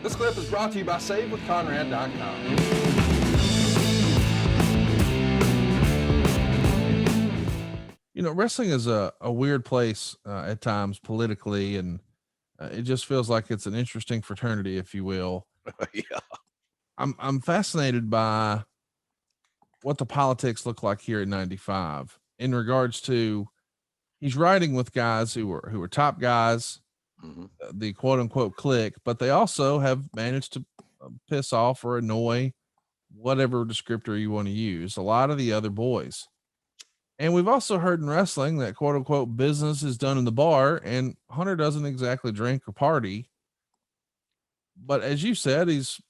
This clip is brought to you by SaveWithConrad.com. You know, wrestling is a weird place at times politically, and it just feels like it's an interesting fraternity, if you will. Yeah. I'm fascinated by what the politics look like here at 95 in regards to he's riding with guys who were top guys, the quote unquote clique, but they also have managed to piss off or annoy, whatever descriptor you want to use, a lot of the other boys. And we've also heard in wrestling that quote unquote business is done in the bar, and Hunter doesn't exactly drink or party. But as you said, he's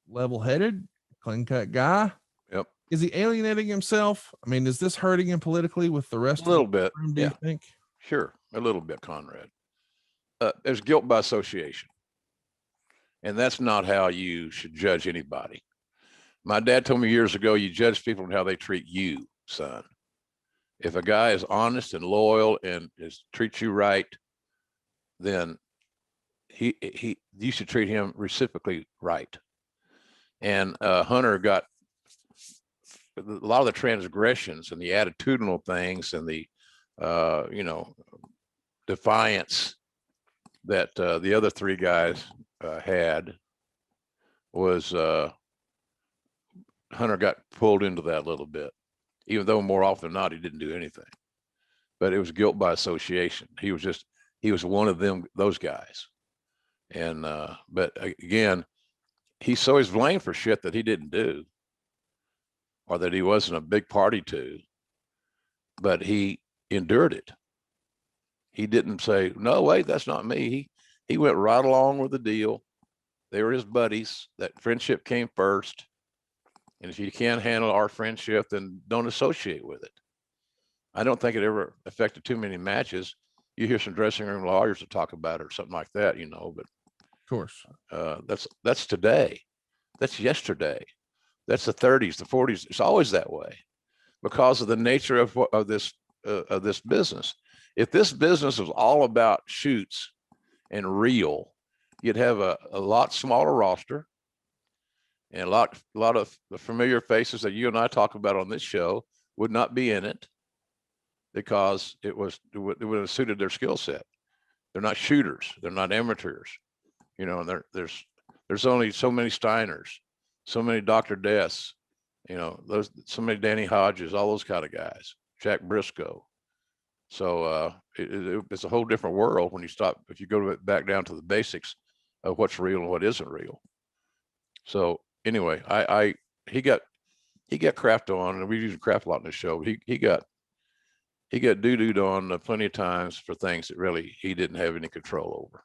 level headed, clean cut guy. Yep. Is he alienating himself? I mean, is this hurting him politically with the rest A little of the bit. room, do you think? Sure. A little bit, Conrad. There's guilt by association. And that's not how you should judge anybody. My dad told me years ago, you judge people on how they treat you, son. If a guy is honest and loyal and treats you right, then you should treat him reciprocally right. And Hunter got a lot of the transgressions and the attitudinal things and the defiance that the other three guys had was Hunter got pulled into that a little bit, even though more often than not, he didn't do anything. But it was guilt by association. He was one of them, those guys. And, but again, he's always blamed for shit that he didn't do or that he wasn't a big party to, but he endured it. He didn't say, no, wait, that's not me. He went right along with the deal. They were his buddies. That friendship came first. And if you can't handle our friendship, then don't associate with it. I don't think it ever affected too many matches. You hear some dressing room lawyers to talk about it or something like that, but Of course. that's today. That's yesterday. That's the 30s, the 40s. It's always that way because of the nature of this business. If this business was all about shoots and real, you'd have a lot smaller roster and a lot of the familiar faces that you and I talk about on this show would not be in it because it would have suited their skill set. They're not shooters. They're not amateurs. And there's only so many Steiners, so many Dr. Deaths, so many Danny Hodges, all those kind of guys, Jack Briscoe. So it's a whole different world when if you go back down to the basics of what's real and what isn't real. So anyway, he got crapped on, and we use crap a lot in the show. He got doo-dooed on plenty of times for things that really he didn't have any control over.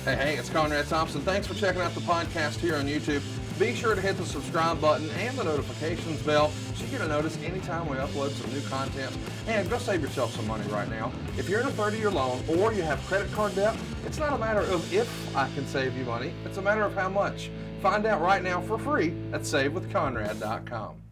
Hey, it's Conrad Thompson. Thanks for checking out the podcast here on YouTube. Be sure to hit the subscribe button and the notifications bell so you get a notice anytime we upload some new content. And go save yourself some money right now. If you're in a 30-year loan or you have credit card debt, it's not a matter of if I can save you money. It's a matter of how much. Find out right now for free at SaveWithConrad.com.